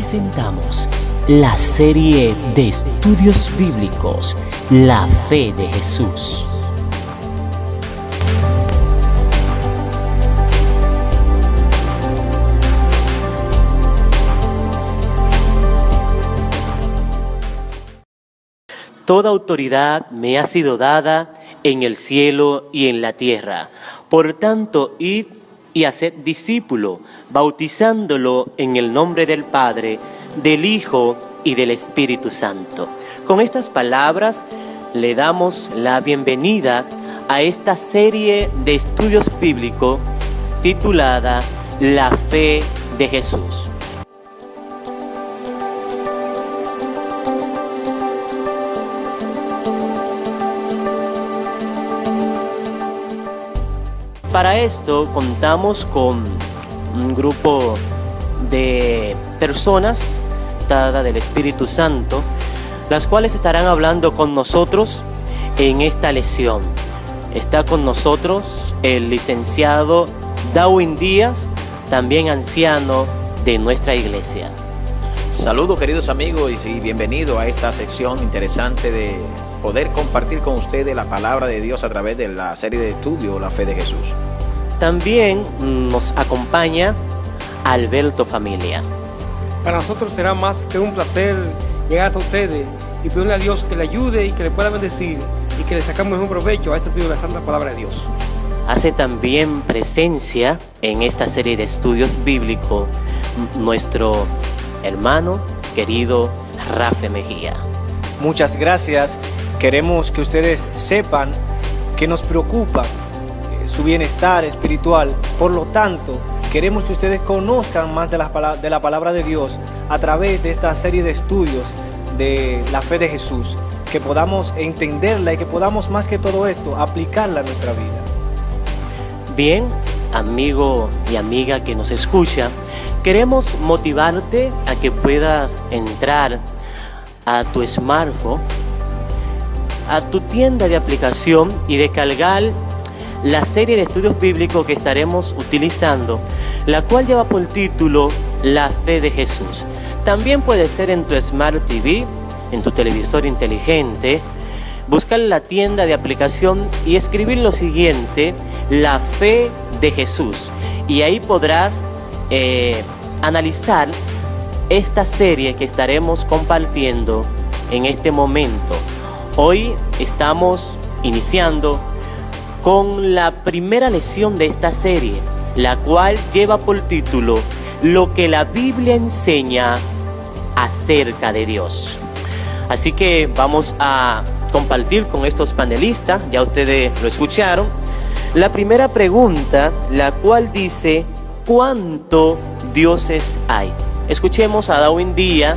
presentamos la serie de estudios bíblicos, La Fe de Jesús. Toda autoridad me ha sido dada en el cielo y en la tierra. Por tanto, id y haced discípulo, bautizándolo en el nombre del Padre, del Hijo y del Espíritu Santo. Con estas palabras le damos la bienvenida a esta serie de estudios bíblicos titulada La Fe de Jesús. Para esto contamos con un grupo de personas dadas del Espíritu Santo, las cuales estarán hablando con nosotros en esta lección. Está con nosotros el licenciado Darwin Díaz, también anciano de nuestra iglesia. Saludos queridos amigos y bienvenido a esta sección interesante de poder compartir con ustedes la palabra de Dios a través de la serie de estudio La Fe de Jesús. También nos acompaña Alberto Familia. Para nosotros será más que un placer llegar hasta ustedes y pedirle a Dios que le ayude y que le pueda bendecir y que le sacamos un provecho a este estudio de la Santa Palabra de Dios. Hace también presencia en esta serie de estudios bíblicos nuestro hermano querido Rafa Mejía. Muchas gracias. Queremos que ustedes sepan que nos preocupa su bienestar espiritual. Por lo tanto, queremos que ustedes conozcan más de la palabra de Dios a través de esta serie de estudios de la fe de Jesús, que podamos entenderla y que podamos más que todo esto aplicarla a nuestra vida. Bien, amigo y amiga que nos escucha, queremos motivarte a que puedas entrar a tu smartphone, a tu tienda de aplicación y descargar la serie de estudios bíblicos que estaremos utilizando, la cual lleva por título La Fe de Jesús. También puede ser en tu Smart TV, en tu televisor inteligente, buscar la tienda de aplicación y escribir lo siguiente: La Fe de Jesús. Y ahí podrás analizar esta serie que estaremos compartiendo en este momento. Hoy estamos iniciando con la primera lección de esta serie, la cual lleva por título Lo que la Biblia enseña acerca de Dios. Así que vamos a compartir con estos panelistas, ya ustedes lo escucharon, la primera pregunta, la cual dice: ¿cuántos dioses hay? Escuchemos a Darwin Díaz,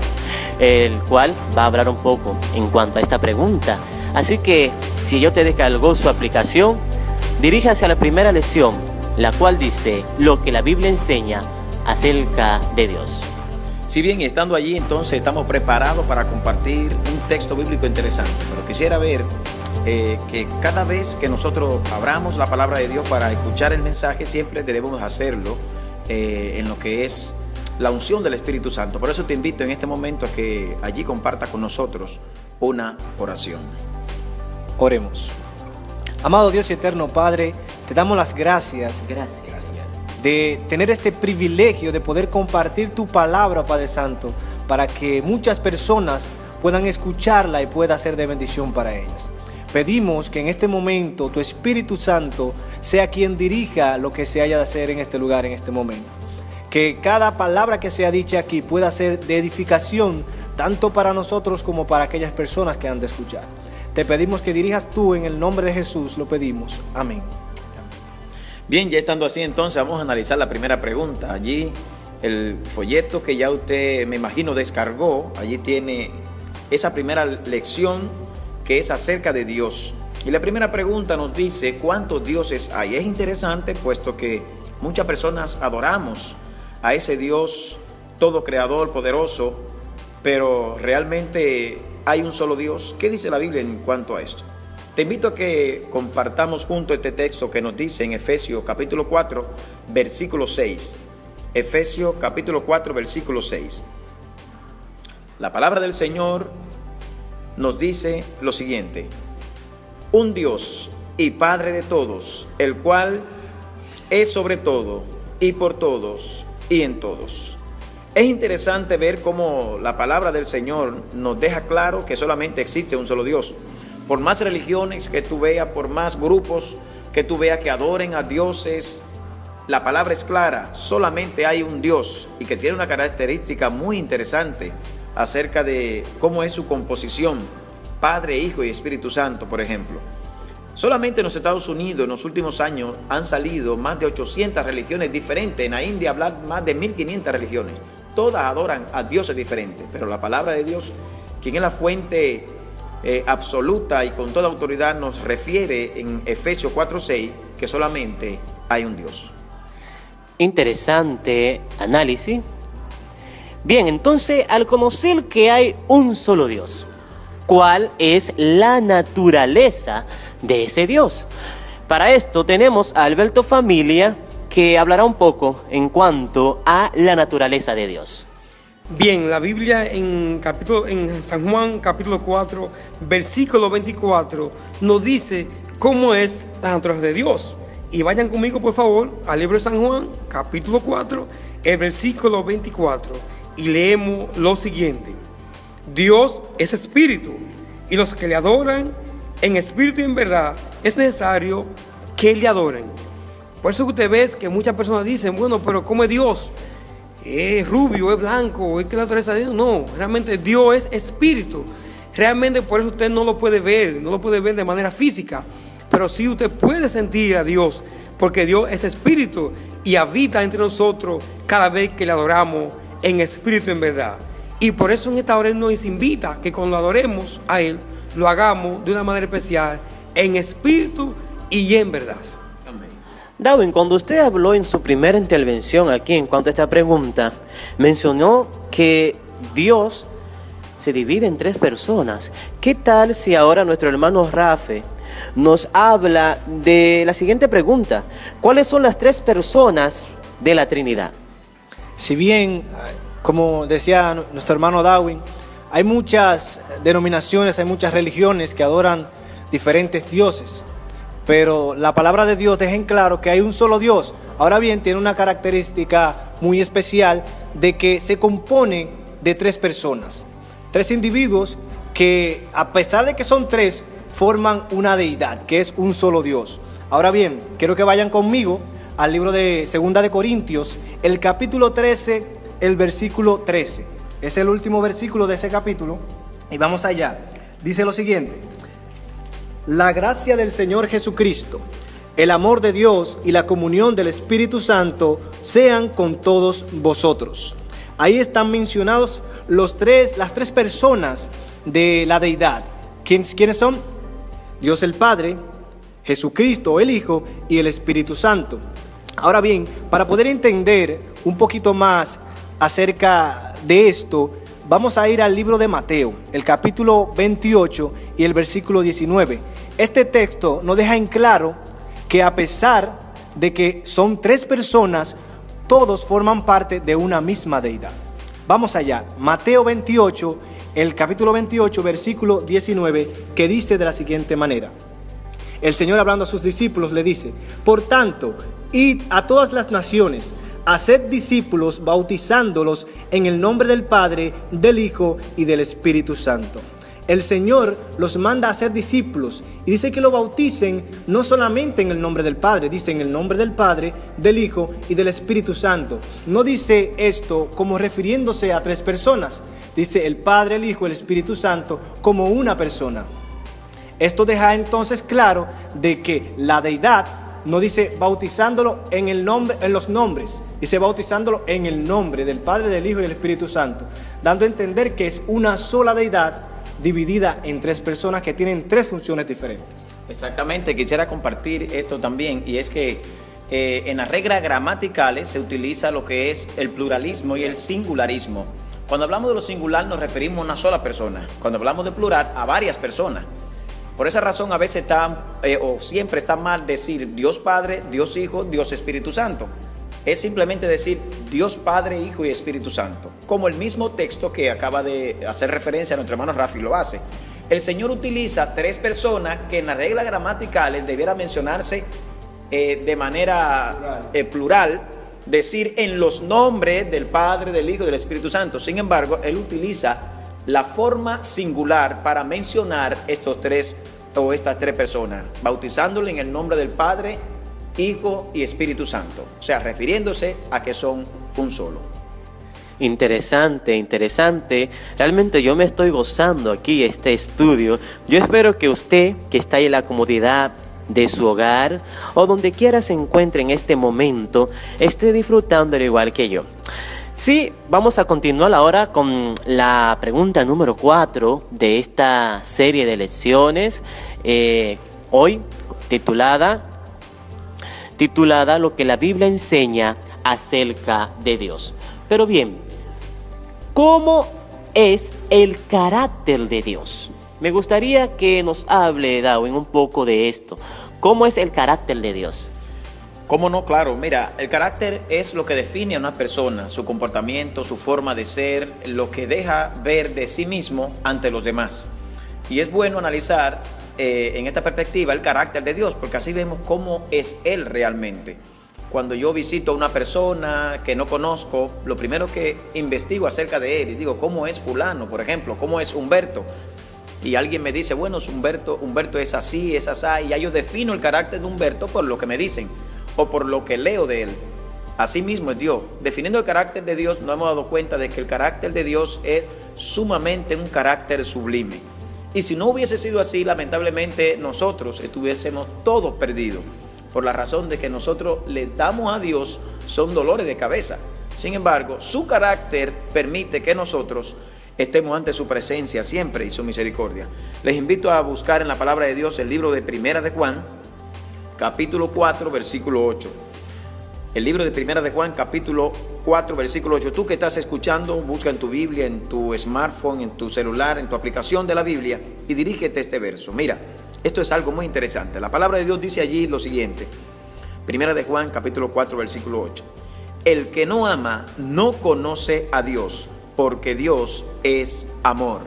el cual va a hablar un poco en cuanto a esta pregunta. Así que si ya usted descargó su aplicación, diríjase a la primera lección, la cual dice lo que la Biblia enseña acerca de Dios. Si bien estando allí, entonces estamos preparados para compartir un texto bíblico interesante, pero quisiera ver que cada vez que nosotros abramos la palabra de Dios para escuchar el mensaje, siempre debemos hacerlo en lo que es la unción del Espíritu Santo. Por eso te invito en este momento a que allí compartas con nosotros una oración. Oremos. Amado Dios y eterno Padre, te damos las gracias. Gracias de tener este privilegio de poder compartir tu palabra, Padre Santo, para que muchas personas puedan escucharla y pueda ser de bendición para ellas. Pedimos que en este momento tu Espíritu Santo sea quien dirija lo que se haya de hacer en este lugar, en este momento. Que cada palabra que sea dicha aquí pueda ser de edificación, tanto para nosotros como para aquellas personas que han de escuchar. Te pedimos que dirijas tú, en el nombre de Jesús lo pedimos. Amén. Bien, ya estando así, entonces vamos a analizar la primera pregunta. Allí el folleto que ya usted, me imagino, descargó, allí tiene esa primera lección que es acerca de Dios. Y la primera pregunta nos dice: ¿cuántos dioses hay? Es interesante, puesto que muchas personas adoramos a ese Dios todo creador, poderoso, pero realmente hay un solo Dios. ¿Qué dice la Biblia en cuanto a esto? Te invito a que compartamos juntos este texto que nos dice en Efesios capítulo 4, versículo 6. Efesios capítulo 4, versículo 6. La palabra del Señor nos dice lo siguiente: un Dios y Padre de todos, el cual es sobre todo y por todos y en todos. Es interesante ver cómo la palabra del Señor nos deja claro que solamente existe un solo Dios. Por más religiones que tú veas, por más grupos que tú veas que adoren a dioses, la palabra es clara, solamente hay un Dios, y que tiene una característica muy interesante acerca de cómo es su composición: Padre, Hijo y Espíritu Santo, por ejemplo. Solamente en los Estados Unidos en los últimos años han salido más de 800 religiones diferentes. En la India hablan más de 1500 religiones. Todas adoran a dioses diferentes, pero la palabra de Dios, quien es la fuente absoluta y con toda autoridad, nos refiere en Efesios 4:6 que solamente hay un Dios. Interesante análisis. Bien, entonces, al conocer que hay un solo Dios, ¿cuál es la naturaleza de ese Dios? Para esto tenemos a Alberto Familia, que hablará un poco en cuanto a la naturaleza de Dios. Bien, la Biblia en San Juan capítulo 4, versículo 24, nos dice cómo es la naturaleza de Dios. Y vayan conmigo, por favor, al libro de San Juan, capítulo 4, el versículo 24, y leemos lo siguiente: Dios es espíritu, y los que le adoran en espíritu y en verdad es necesario que le adoren. Por eso que usted ve que muchas personas dicen: bueno, pero ¿cómo es Dios? ¿Es rubio, es blanco, es que la naturaleza de Dios? No, realmente Dios es espíritu. Realmente por eso usted no lo puede ver de manera física, pero sí usted puede sentir a Dios, porque Dios es espíritu y habita entre nosotros cada vez que le adoramos en espíritu y en verdad. Y por eso en esta hora Él nos invita que cuando adoremos a Él, lo hagamos de una manera especial, en espíritu y en verdad. Darwin, cuando usted habló en su primera intervención aquí en cuanto a esta pregunta, mencionó que Dios se divide en tres personas. ¿Qué tal si ahora nuestro hermano Rafe nos habla de la siguiente pregunta? ¿Cuáles son las tres personas de la Trinidad? Si bien, como decía nuestro hermano Darwin, hay muchas denominaciones, hay muchas religiones que adoran diferentes dioses, pero la palabra de Dios deja en claro que hay un solo Dios. Ahora bien, tiene una característica muy especial de que se compone de tres personas, tres individuos que, a pesar de que son tres, forman una deidad, que es un solo Dios. Ahora bien, quiero que vayan conmigo al libro de 2 de Corintios, el capítulo 13, el versículo 13. Es el último versículo de ese capítulo y vamos allá. Dice lo siguiente: la gracia del Señor Jesucristo, el amor de Dios y la comunión del Espíritu Santo sean con todos vosotros. Ahí están mencionados las tres personas de la deidad. ¿Quiénes son? Dios el Padre, Jesucristo el Hijo y el Espíritu Santo. Ahora bien, para poder entender un poquito más acerca de esto, vamos a ir al libro de Mateo, el capítulo 28 y el versículo 19. Este texto nos deja en claro que a pesar de que son tres personas, todos forman parte de una misma deidad. Vamos allá, Mateo 28, el capítulo 28, versículo 19, que dice de la siguiente manera. El Señor, hablando a sus discípulos, le dice: por tanto, id a todas las naciones, haced discípulos, bautizándolos en el nombre del Padre, del Hijo y del Espíritu Santo. El Señor los manda a ser discípulos y dice que lo bauticen no solamente en el nombre del Padre, dice en el nombre del Padre, del Hijo y del Espíritu Santo. No dice esto como refiriéndose a tres personas, dice el Padre, el Hijo y el Espíritu Santo como una persona. Esto deja entonces claro de que la deidad no dice bautizándolo en los nombres, dice bautizándolo en el nombre del Padre, del Hijo y del Espíritu Santo, dando a entender que es una sola deidad dividida en tres personas que tienen tres funciones diferentes. Exactamente, quisiera compartir esto también, y es que en las reglas gramaticales se utiliza lo que es el pluralismo y el singularismo. Cuando hablamos de lo singular nos referimos a una sola persona, cuando hablamos de plural a varias personas. Por esa razón a veces o siempre está mal decir Dios Padre, Dios Hijo, Dios Espíritu Santo. es simplemente decir Dios Padre, Hijo y Espíritu Santo, como el mismo texto que acaba de hacer referencia a nuestro hermano Rafi lo hace. El Señor utiliza tres personas que en las reglas gramaticales debiera mencionarse de manera plural, decir en los nombres del Padre, del Hijo y del Espíritu Santo. Sin embargo, Él utiliza la forma singular para mencionar estos tres o estas tres personas, bautizándole en el nombre del Padre, Hijo y Espíritu Santo, o sea, refiriéndose a que son un solo. Interesante, interesante. Realmente yo me estoy gozando aquí este estudio. Yo espero que usted, que está en la comodidad de su hogar o donde quiera se encuentre en este momento, esté disfrutándolo igual que yo. Sí, vamos a continuar ahora con la pregunta número 4 de esta serie de lecciones, hoy titulada lo que la Biblia enseña acerca de Dios. Pero bien, ¿cómo es el carácter de Dios? Me gustaría que nos hable, Darwin, un poco de esto. ¿Cómo es el carácter de Dios? ¿Cómo no? Claro, mira, el carácter es lo que define a una persona, su comportamiento, su forma de ser, lo que deja ver de sí mismo ante los demás. Y es bueno analizar en esta perspectiva el carácter de Dios, porque así vemos cómo es Él realmente. Cuando yo visito a una persona que no conozco, lo primero que investigo acerca de él y digo, ¿cómo es fulano? Por ejemplo, ¿cómo es Humberto? Y alguien me dice, bueno, Humberto es así, es así, y ya yo defino el carácter de Humberto por lo que me dicen o por lo que leo de él. Así mismo es Dios. Definiendo el carácter de Dios, nos hemos dado cuenta de que el carácter de Dios es sumamente un carácter sublime. Y si no hubiese sido así, lamentablemente nosotros estuviésemos todos perdidos, por la razón de que nosotros le damos a Dios son dolores de cabeza. Sin embargo, su carácter permite que nosotros estemos ante su presencia siempre y su misericordia. Les invito a buscar en la palabra de Dios el libro de Primera de Juan, capítulo 4, versículo 8. El libro de Primera de Juan, capítulo 4, versículo 8. Tú que estás escuchando, busca en tu Biblia, en tu smartphone, en tu celular, en tu aplicación de la Biblia y dirígete a este verso. Mira, esto es algo muy interesante. La palabra de Dios dice allí lo siguiente. Primera de Juan, capítulo 4, versículo 8. El que no ama no conoce a Dios, porque Dios es amor.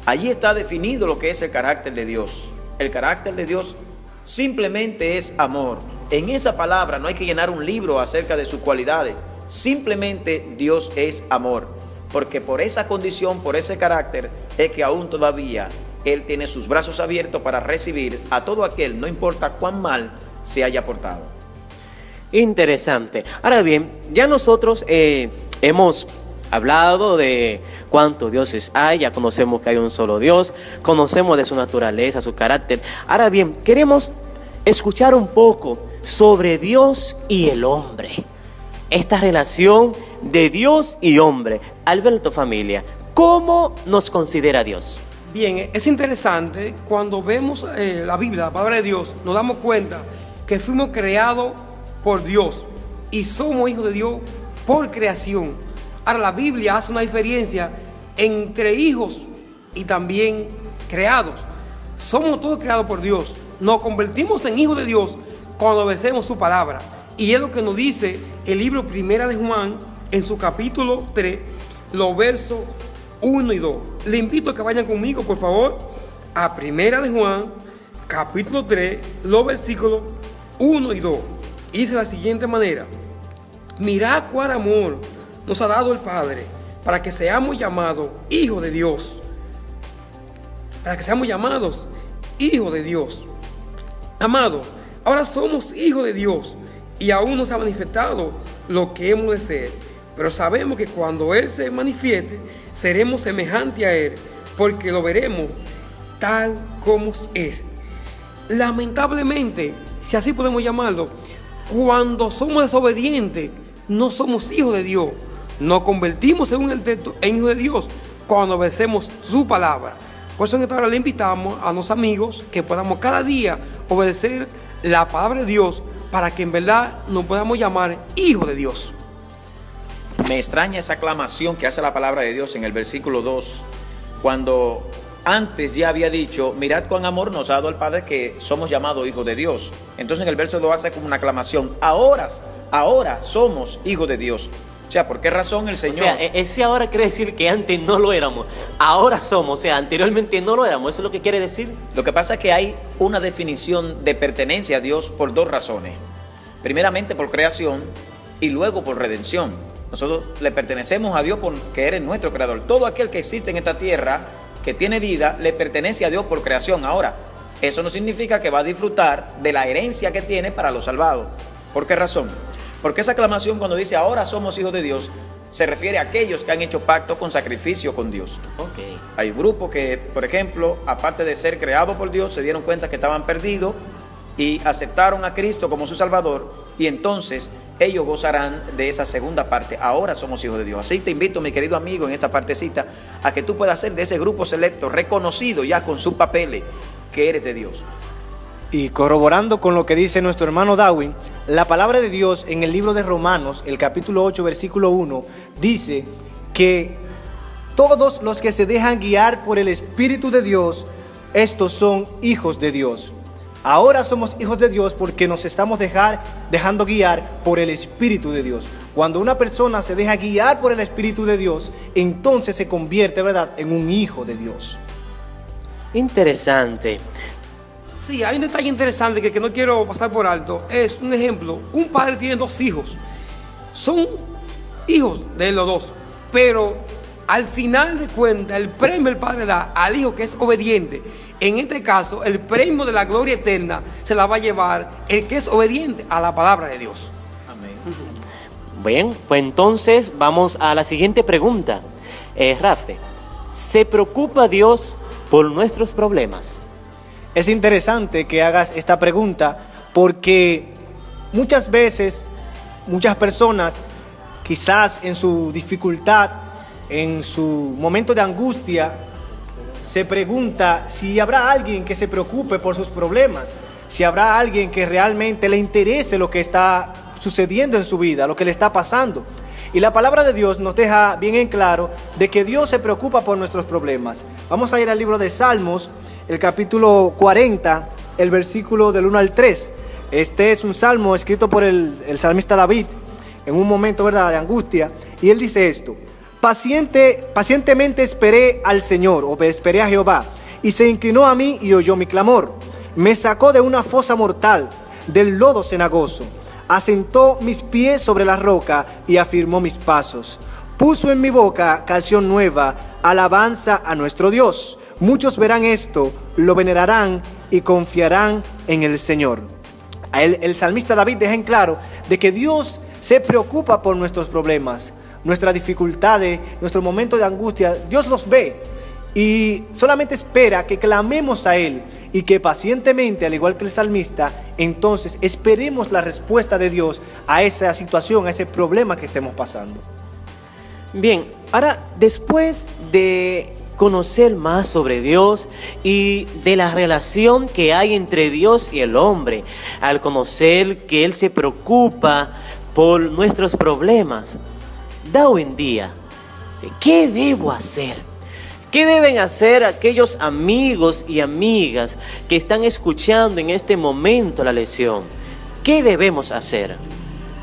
Allí está definido lo que es el carácter de Dios. El carácter de Dios simplemente es amor. En esa palabra no hay que llenar un libro acerca de sus cualidades. Simplemente Dios es amor. Porque por esa condición, por ese carácter, es que aún todavía Él tiene sus brazos abiertos para recibir a todo aquel, no importa cuán mal se haya portado. Interesante. Ahora bien, ya nosotros hemos hablado de cuántos dioses hay, ya conocemos que hay un solo Dios, conocemos de su naturaleza, su carácter. Ahora bien, queremos escuchar un poco sobre Dios y el hombre. Esta relación de Dios y hombre. Alberto, familia, ¿cómo nos considera Dios? Bien, es interesante cuando vemos la Biblia, la palabra de Dios, nos damos cuenta que fuimos creados por Dios y somos hijos de Dios por creación. Ahora la Biblia hace una diferencia entre hijos y también creados. Somos todos creados por Dios. Nos convertimos en hijos de Dios cuando obedecemos su palabra. Y es lo que nos dice el libro Primera de Juan en su capítulo 3, los versos 1 y 2. Le invito a que vayan conmigo, por favor, a Primera de Juan, capítulo 3, los versículos 1 y 2. Y dice de la siguiente manera: mirad cuál amor nos ha dado el Padre para que seamos llamados hijos de Dios. Para que seamos llamados hijos de Dios. Amados, ahora somos hijos de Dios y aún no se ha manifestado lo que hemos de ser. Pero sabemos que cuando Él se manifieste, seremos semejantes a Él, porque lo veremos tal como es. Lamentablemente, si así podemos llamarlo, cuando somos desobedientes, no somos hijos de Dios. Nos convertimos según el texto en hijos de Dios cuando obedecemos su palabra. Por eso en esta hora le invitamos a los amigos que podamos cada día obedecer la palabra de Dios para que en verdad nos podamos llamar hijos de Dios. Me extraña esa aclamación que hace la palabra de Dios en el versículo 2, cuando antes ya había dicho, mirad cuán amor nos ha dado el Padre que somos llamados hijos de Dios. Entonces en el verso 2 hace como una aclamación, ahora ahora somos hijos de Dios. O sea, ¿por qué razón el Señor? O sea, ese ahora quiere decir que antes no lo éramos, ahora somos, o sea, anteriormente no lo éramos, ¿eso es lo que quiere decir? Lo que pasa es que hay una definición de pertenencia a Dios por dos razones. Primeramente por creación y luego por redención. Nosotros le pertenecemos a Dios porque eres nuestro creador. Todo aquel que existe en esta tierra, que tiene vida, le pertenece a Dios por creación. Ahora, eso no significa que va a disfrutar de la herencia que tiene para los salvados. ¿Por qué razón? Porque esa aclamación cuando dice ahora somos hijos de Dios, se refiere a aquellos que han hecho pacto con sacrificio con Dios. Okay. Hay grupos que, por ejemplo, aparte de ser creados por Dios, se dieron cuenta que estaban perdidos y aceptaron a Cristo como su Salvador, y entonces ellos gozarán de esa segunda parte. Ahora somos hijos de Dios. Así te invito, mi querido amigo, en esta partecita, a que tú puedas ser de ese grupo selecto, reconocido ya con sus papeles, que eres de Dios. Y corroborando con lo que dice nuestro hermano Darwin, la palabra de Dios en el libro de Romanos, el capítulo 8, versículo 1, dice que todos los que se dejan guiar por el Espíritu de Dios, estos son hijos de Dios. Ahora somos hijos de Dios porque nos estamos dejando guiar por el Espíritu de Dios. Cuando una persona se deja guiar por el Espíritu de Dios, entonces se convierte, ¿verdad?, en un hijo de Dios. Interesante. Sí, hay un detalle interesante que no quiero pasar por alto. Es un ejemplo, un padre tiene dos hijos. Son hijos de los dos, pero al final de cuentas el premio el padre da al hijo que es obediente. En este caso, el premio de la gloria eterna se la va a llevar el que es obediente a la palabra de Dios. Amén. Bien, pues entonces vamos a la siguiente pregunta. Rafe, ¿se preocupa Dios por nuestros problemas? Es interesante que hagas esta pregunta porque muchas veces, muchas personas, quizás en su dificultad, en su momento de angustia, se pregunta si habrá alguien que se preocupe por sus problemas, si habrá alguien que realmente le interese lo que está sucediendo en su vida, lo que le está pasando. Y la palabra de Dios nos deja bien en claro de que Dios se preocupa por nuestros problemas. Vamos a ir al libro de Salmos, el capítulo 40, el versículo del 1 al 3. Este es un salmo escrito por el salmista David en un momento, ¿verdad?, de angustia. Y él dice esto: pacientemente esperé al Señor, o esperé a Jehová, y se inclinó a mí y oyó mi clamor. Me sacó de una fosa mortal, del lodo cenagoso. Asentó mis pies sobre la roca y afirmó mis pasos. Puso en mi boca canción nueva, alabanza a nuestro Dios. Muchos verán esto, lo venerarán y confiarán en el Señor. El salmista David deja en claro de que Dios se preocupa por nuestros problemas, nuestras dificultades, nuestro momento de angustia. Dios los ve y solamente espera que clamemos a Él y que pacientemente, al igual que el salmista, entonces esperemos la respuesta de Dios a esa situación, a ese problema que estemos pasando. Bien, ahora después de conocer más sobre Dios y de la relación que hay entre Dios y el hombre, al conocer que Él se preocupa por nuestros problemas, Darwin Díaz, ¿qué debo hacer? ¿Qué deben hacer aquellos amigos y amigas que están escuchando en este momento la lección? ¿Qué debemos hacer?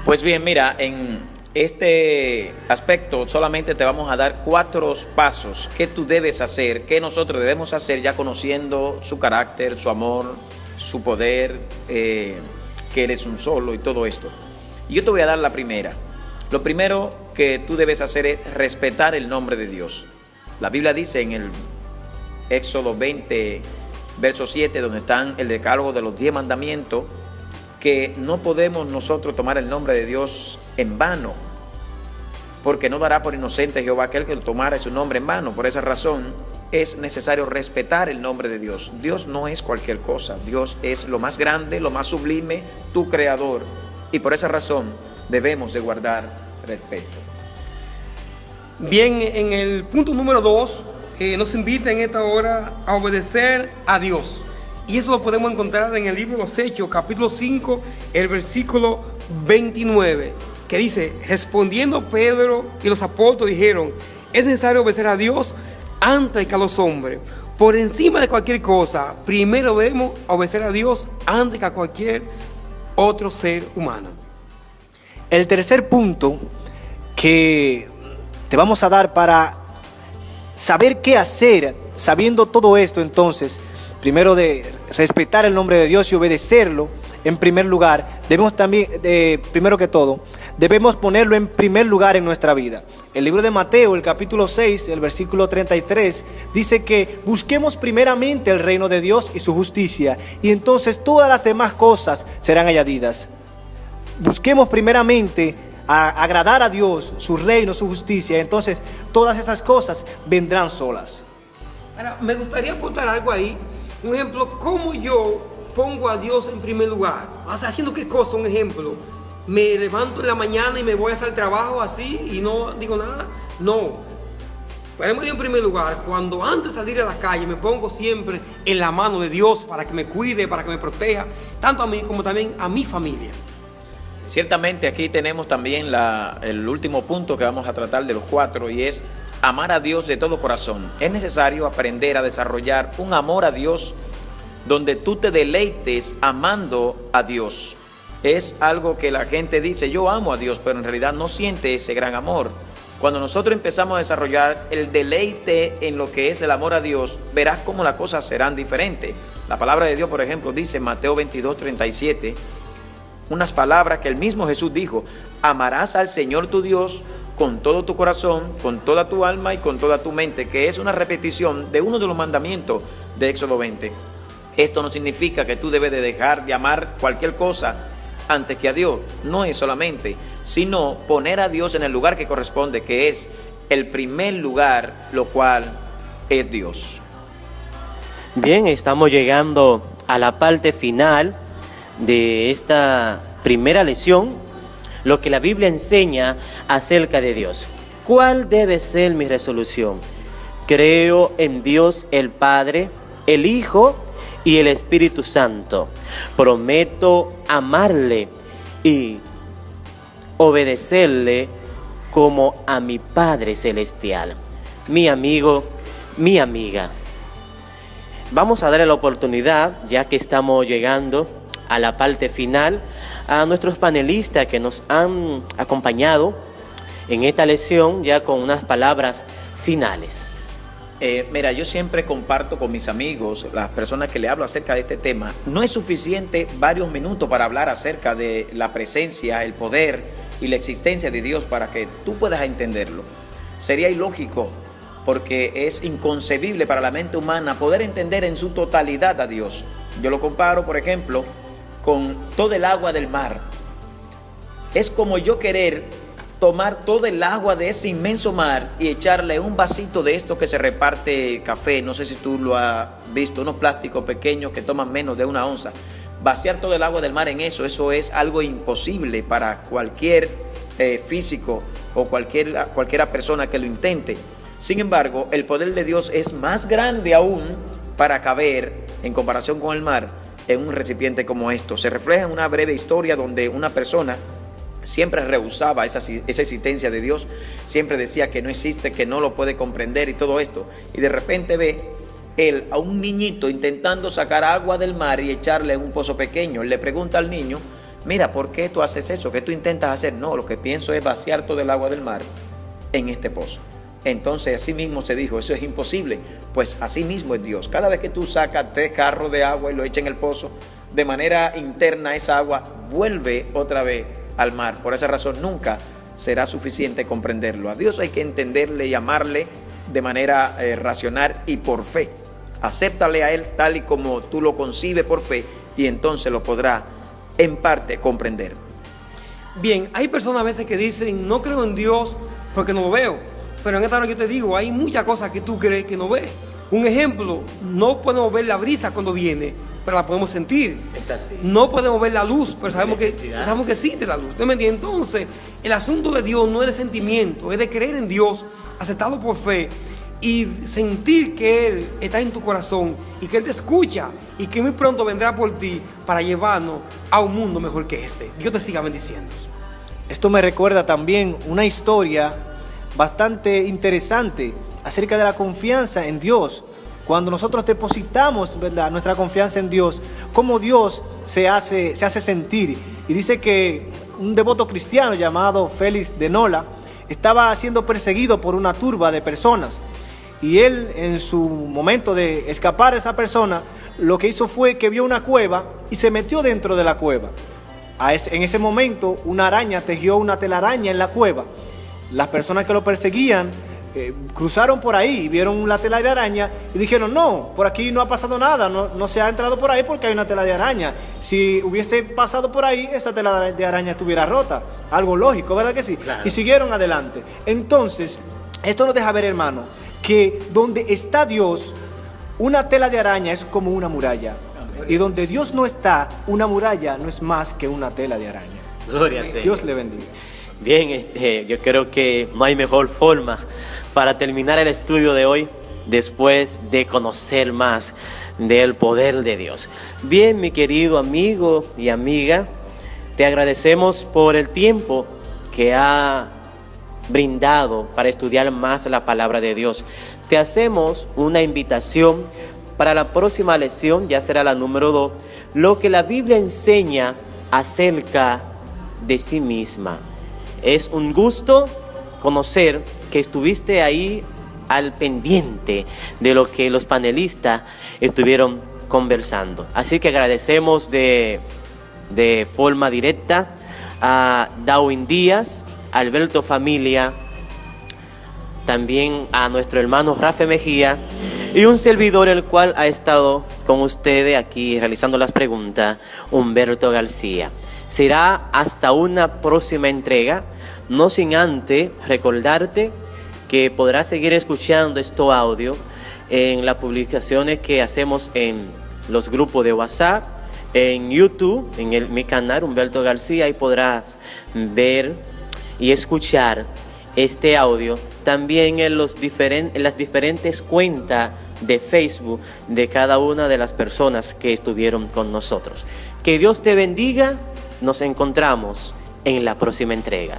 Pues bien, mira, en este aspecto solamente te vamos a dar 4 pasos que tú debes hacer, que nosotros debemos hacer ya conociendo su carácter, su amor, su poder, que Él es un solo y todo esto. Y yo te voy a dar la primera. Lo primero que tú debes hacer es respetar el nombre de Dios. La Biblia dice en el Éxodo 20, verso 7, donde están el decálogo de los 10 mandamientos, que no podemos nosotros tomar el nombre de Dios en vano, porque no dará por inocente Jehová aquel que tomara su nombre en vano. Por esa razón es necesario respetar el nombre de Dios. Dios no es cualquier cosa, Dios es lo más grande, lo más sublime, tu creador, y por esa razón debemos de guardar respeto. Bien, en el punto número 2, nos invita en esta hora a obedecer a Dios. Y eso lo podemos encontrar en el libro de los Hechos, capítulo 5, el versículo 29, que dice: respondiendo Pedro y los apóstoles dijeron: es necesario obedecer a Dios antes que a los hombres. Por encima de cualquier cosa, primero debemos obedecer a Dios antes que a cualquier otro ser humano. El tercer punto que te vamos a dar para saber qué hacer, sabiendo todo esto, entonces, primero de respetar el nombre de Dios y obedecerlo, en primer lugar, debemos también, primero que todo, debemos ponerlo en primer lugar en nuestra vida. El libro de Mateo, el capítulo 6, el versículo 33, dice que busquemos primeramente el reino de Dios y su justicia, y entonces todas las demás cosas serán añadidas. Busquemos primeramente agradar a Dios, su reino, su justicia, entonces todas esas cosas vendrán solas. Ahora, me gustaría apuntar algo ahí. Un ejemplo, ¿cómo yo pongo a Dios en primer lugar? O sea, ¿haciendo qué cosa? Un ejemplo. ¿Me levanto en la mañana y me voy a hacer el trabajo así y no digo nada? No. Ponemos a Dios en primer lugar. Cuando antes de salir a la calle me pongo siempre en la mano de Dios para que me cuide, para que me proteja, tanto a mí como también a mi familia. Ciertamente aquí tenemos también el último punto que vamos a tratar de los 4, y es amar a Dios de todo corazón. Es necesario aprender a desarrollar un amor a Dios donde tú te deleites amando a Dios. Es algo que la gente dice, yo amo a Dios, pero en realidad no siente ese gran amor. Cuando nosotros empezamos a desarrollar el deleite en lo que es el amor a Dios, verás cómo las cosas serán diferentes. La palabra de Dios, por ejemplo, dice en Mateo 22:37, unas palabras que el mismo Jesús dijo: amarás al Señor tu Dios con todo tu corazón, con toda tu alma y con toda tu mente, que es una repetición de uno de los mandamientos de Éxodo 20. Esto no significa que tú debes de dejar de amar cualquier cosa antes que a Dios. No es solamente, sino poner a Dios en el lugar que corresponde, que es el primer lugar, lo cual es Dios. Bien, estamos llegando a la parte final de esta primera lección, lo que la Biblia enseña acerca de Dios. ¿Cuál debe ser mi resolución? Creo en Dios el Padre, el Hijo y el Espíritu Santo. Prometo amarle y obedecerle como a mi Padre Celestial. Mi amigo, mi amiga, vamos a darle la oportunidad, ya que estamos llegando a la parte final, a nuestros panelistas que nos han acompañado en esta lección, ya con unas palabras finales. Mira, yo siempre comparto con mis amigos, las personas que le hablo acerca de este tema, no es suficiente varios minutos para hablar acerca de la presencia, el poder y la existencia de Dios para que tú puedas entenderlo. Sería ilógico, porque es inconcebible para la mente humana poder entender en su totalidad a Dios. Yo lo comparo, por ejemplo, con todo el agua del mar. Es como yo querer tomar todo el agua de ese inmenso mar y echarle un vasito de esto que se reparte café, no sé si tú lo has visto, unos plásticos pequeños que toman menos de 1 onza. Vaciar todo el agua del mar en eso es algo imposible para cualquier físico o cualquiera persona que lo intente. Sin embargo, el poder de Dios es más grande aún para caber, en comparación con el mar, en un recipiente como esto. Se refleja en una breve historia donde una persona siempre rehusaba esa existencia de Dios, siempre decía que no existe, que no lo puede comprender y todo esto, y de repente ve él a un niñito intentando sacar agua del mar y echarle en un pozo pequeño. Él le pregunta al niño: mira, ¿por qué tú haces eso? ¿Qué tú intentas hacer? No, lo que pienso es vaciar todo el agua del mar en este pozo. Entonces así mismo se dijo: eso es imposible. Pues así mismo es Dios. Cada vez que tú sacas 3 carros de agua y lo echas en el pozo, de manera interna esa agua vuelve otra vez al mar. Por esa razón nunca será suficiente comprenderlo. A Dios hay que entenderle y amarle de manera racional y por fe. Acéptale a Él tal y como tú lo concibes por fe, y entonces lo podrá en parte comprender. Bien, hay personas a veces que dicen: no creo en Dios porque no lo veo. Pero en esta hora yo te digo, hay muchas cosas que tú crees que no ves. Un ejemplo, no podemos ver la brisa cuando viene, pero la podemos sentir. Es así. No podemos ver la luz, pero sabemos que existe la luz. ¿Usted me entiende? Entonces, el asunto de Dios no es de sentimiento, es de creer en Dios, aceptarlo por fe y sentir que Él está en tu corazón y que Él te escucha y que muy pronto vendrá por ti para llevarnos a un mundo mejor que este. Dios te siga bendiciendo. Esto me recuerda también una historia bastante interesante acerca de la confianza en Dios. cuando nosotros depositamos, ¿verdad?, nuestra confianza en Dios, cómo Dios se hace sentir. Y dice que un devoto cristiano llamado Félix de Nola estaba siendo perseguido por una turba de personas. Y él, en su momento de escapar de esa persona, lo que hizo fue que vio una cueva y se metió dentro de la cueva. En ese momento, una araña tejió una telaraña en la cueva. Las personas que lo perseguían cruzaron por ahí y vieron la tela de araña y dijeron: no, por aquí no ha pasado nada, no se ha entrado por ahí porque hay una tela de araña. Si hubiese pasado por ahí, esa tela de araña estuviera rota. Algo lógico, ¿verdad que sí? Claro. Y siguieron adelante. Entonces, esto nos deja ver, hermano, que donde está Dios, una tela de araña es como una muralla. Y donde Dios no está, una muralla no es más que una tela de araña. Gloria al Señor. Dios le bendiga. Bien, yo creo que no hay mejor forma para terminar el estudio de hoy después de conocer más del poder de Dios. Bien, mi querido amigo y amiga, te agradecemos por el tiempo que ha brindado para estudiar más la palabra de Dios. Te hacemos una invitación para la próxima lección, ya será la número 2, lo que la Biblia enseña acerca de sí misma. Es un gusto conocer que estuviste ahí al pendiente de lo que los panelistas estuvieron conversando. Así que agradecemos de forma directa a Darwin Díaz, Alberto Familia, también a nuestro hermano Rafa Mejía y un servidor el cual ha estado con ustedes aquí realizando las preguntas, Humberto García. Será hasta una próxima entrega, no sin antes recordarte que podrás seguir escuchando estos audios en las publicaciones que hacemos en los grupos de WhatsApp, en YouTube, en mi canal Humberto García, y podrás ver y escuchar este audio también en las diferentes cuentas de Facebook de cada una de las personas que estuvieron con nosotros. Que Dios te bendiga. Nos encontramos en la próxima entrega.